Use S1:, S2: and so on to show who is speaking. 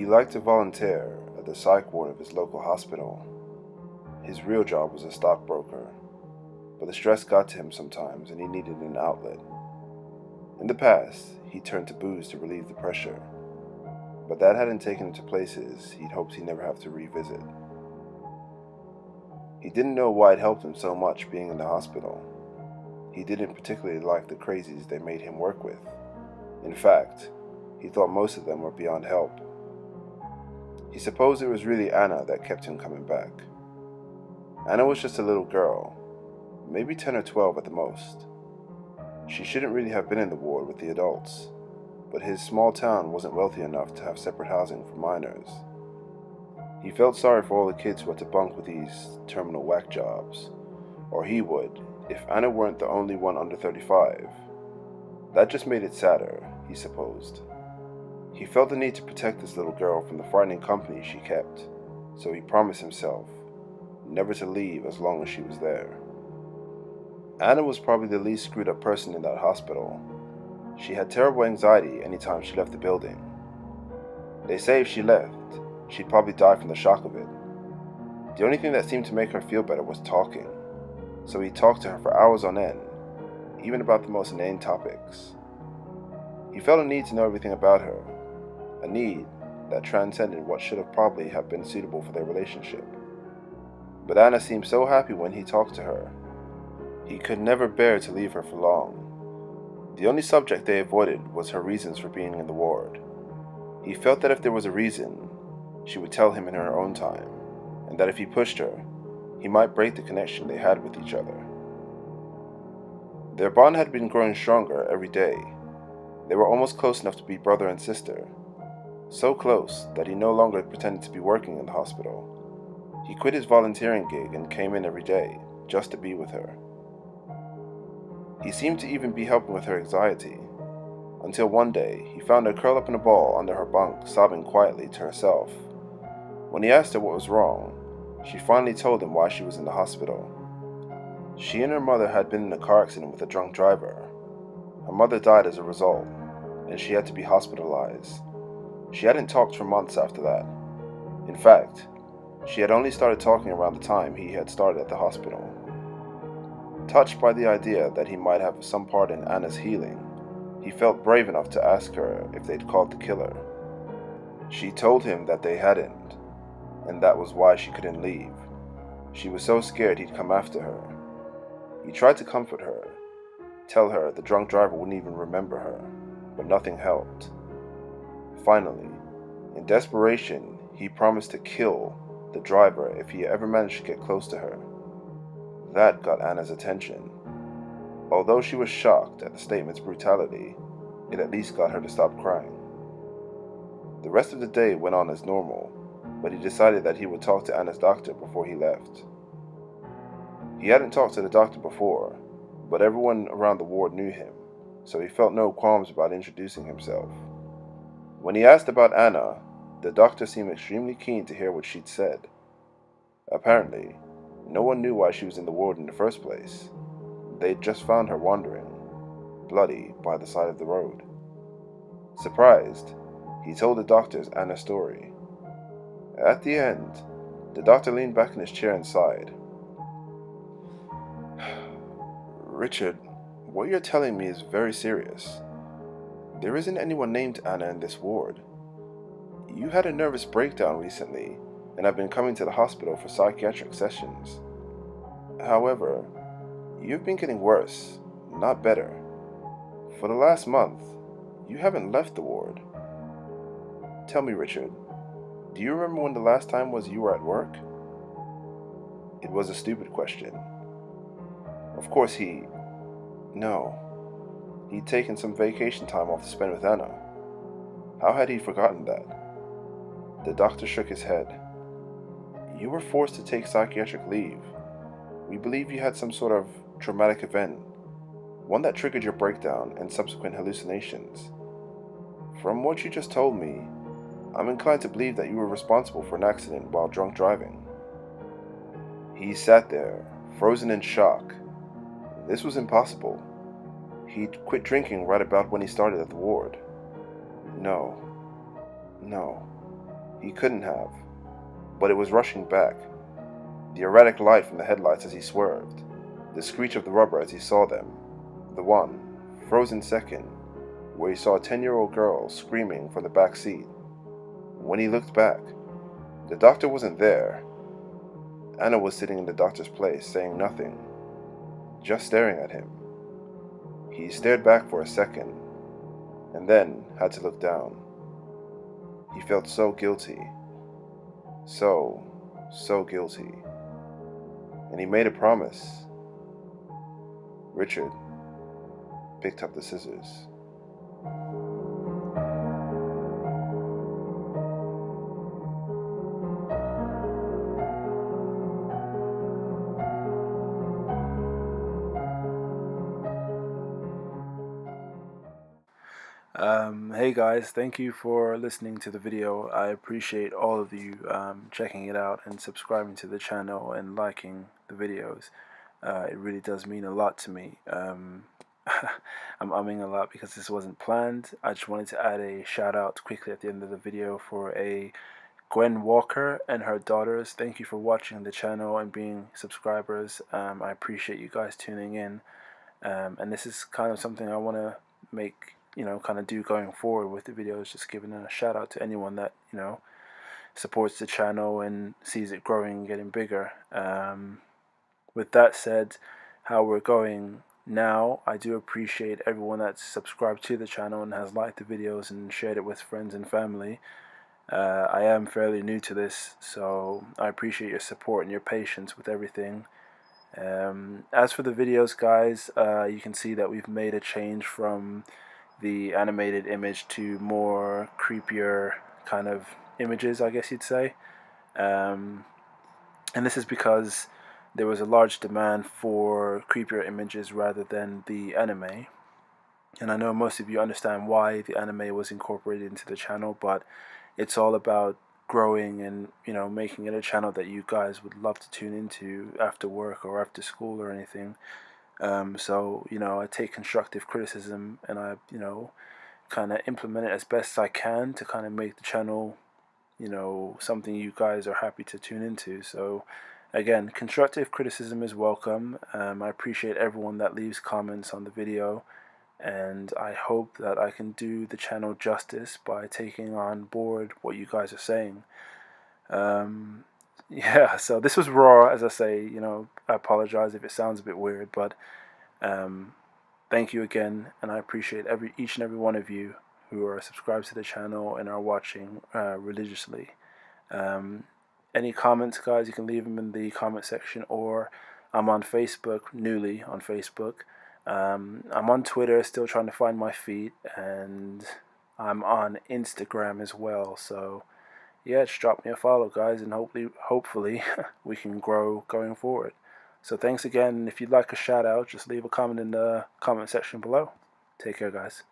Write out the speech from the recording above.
S1: He liked to volunteer at the psych ward of his local hospital. His real job was a stockbroker, but the stress got to him sometimes and he needed an outlet. In the past, he turned to booze to relieve the pressure, but that hadn't taken him to places he'd hoped he'd never have to revisit. He didn't know why it helped him so much being in the hospital. He didn't particularly like the crazies they made him work with. In fact, he thought most of them were beyond help. He supposed it was really Anna that kept him coming back. Anna was just a little girl, maybe 10 or 12 at the most. She shouldn't really have been in the ward with the adults, but his small town wasn't wealthy enough to have separate housing for minors. He felt sorry for all the kids who had to bunk with these terminal whack jobs, or he would if Anna weren't the only one under 35. That just made it sadder, he supposed. He felt the need to protect this little girl from the frightening company she kept, so he promised himself never to leave as long as she was there. Anna was probably the least screwed up person in that hospital. She had terrible anxiety anytime she left the building. They say if she left, she'd probably die from the shock of it. The only thing that seemed to make her feel better was talking, so he talked to her for hours on end, even about the most inane topics. He felt a need to know everything about her, a need that transcended what should have probably have been suitable for their relationship. But Anna seemed so happy when he talked to her. He could never bear to leave her for long. The only subject they avoided was her reasons for being in the ward. He felt that if there was a reason, she would tell him in her own time, and that if he pushed her, he might break the connection they had with each other. Their bond had been growing stronger every day. They were almost close enough to be brother and sister, so close that he no longer pretended to be working in the hospital. He quit his volunteering gig and came in every day, just to be with her. He seemed to even be helping with her anxiety, until one day he found her curled up in a ball under her bunk, sobbing quietly to herself. When he asked her what was wrong, she finally told him why she was in the hospital. She and her mother had been in a car accident with a drunk driver. Her mother died as a result, and she had to be hospitalized. She hadn't talked for months after that. In fact, she had only started talking around the time he had started at the hospital. Touched by the idea that he might have some part in Anna's healing, he felt brave enough to ask her if they'd caught the killer. She told him that they hadn't, and that was why she couldn't leave. She was so scared he'd come after her. He tried to comfort her, tell her the drunk driver wouldn't even remember her, but nothing helped. Finally, in desperation, he promised to kill the driver if he ever managed to get close to her. That got Anna's attention. Although she was shocked at the statement's brutality, it at least got her to stop crying. The rest of the day went on as normal, but he decided that he would talk to Anna's doctor before he left. He hadn't talked to the doctor before, but everyone around the ward knew him, so he felt no qualms about introducing himself. When he asked about Anna, the doctor seemed extremely keen to hear what she'd said. Apparently, no one knew why she was in the ward in the first place. They'd just found her wandering, bloody, by the side of the road. Surprised, he told the doctors Anna's story. At the end, the doctor leaned back in his chair and sighed. Richard, what you're telling me is very serious. There isn't anyone named Anna in this ward. You had a nervous breakdown recently, and have been coming to the hospital for psychiatric sessions. However, you've been getting worse, not better. For the last month, you haven't left the ward. Tell me, Richard, do you remember when the last time was you were at work? It was a stupid question. Of course No. He'd taken some vacation time off to spend with Anna. How had he forgotten that? The doctor shook his head. You were forced to take psychiatric leave. We believe you had some sort of traumatic event, one that triggered your breakdown and subsequent hallucinations. From what you just told me, I'm inclined to believe that you were responsible for an accident while drunk driving. He sat there, frozen in shock. This was impossible. He'd quit drinking right about when he started at the ward. No. He couldn't have, but it was rushing back. The erratic light from the headlights as he swerved, the screech of the rubber as he saw them, the one, frozen second, where he saw a 10-year-old girl screaming from the back seat. When he looked back, the doctor wasn't there. Anna was sitting in the doctor's place, saying nothing, just staring at him. He stared back for a second, and then had to look down. He felt so guilty. So guilty. And he made a promise. Richard picked up the scissors.
S2: Hey guys, thank you for listening to the video. I appreciate all of you checking it out and subscribing to the channel and liking the videos. It really does mean a lot to me. I'm umming a lot because this wasn't planned. I just wanted to add a shout out quickly at the end of the video for a Gwen Walker and her daughters. Thank you for watching the channel and being subscribers. I appreciate you guys tuning in. And this is kind of something I want to make, kind of do going forward with the videos, just giving a shout out to anyone that, supports the channel and sees it growing and getting bigger. With that said, how we're going now, I do appreciate everyone that's subscribed to the channel and has liked the videos and shared it with friends and family. I am fairly new to this, so I appreciate your support and your patience with everything. As for the videos, guys, you can see that we've made a change from the animated image to more creepier kind of images, I guess you'd say. And this is because there was a large demand for creepier images rather than the anime. And I know most of you understand why the anime was incorporated into the channel, but it's all about growing and making it a channel that you guys would love to tune into after work or after school or anything. So I take constructive criticism and I kind of implement it as best I can to kind of make the channel something you guys are happy to tune into. So again, constructive criticism is welcome. I appreciate everyone that leaves comments on the video, and I hope that I can do the channel justice by taking on board what you guys are saying. Yeah, so this was raw, as I say. I apologize if it sounds a bit weird, but thank you again, and I appreciate each and every one of you who are subscribed to the channel and are watching religiously. Any comments, guys, you can leave them in the comment section, or I'm on Facebook, newly on Facebook. I'm on Twitter, still trying to find my feet, and I'm on Instagram as well. So yeah, just drop me a follow, guys, and hopefully we can grow going forward. So thanks again. If you'd like a shout out, just leave a comment in the comment section below. Take care, guys.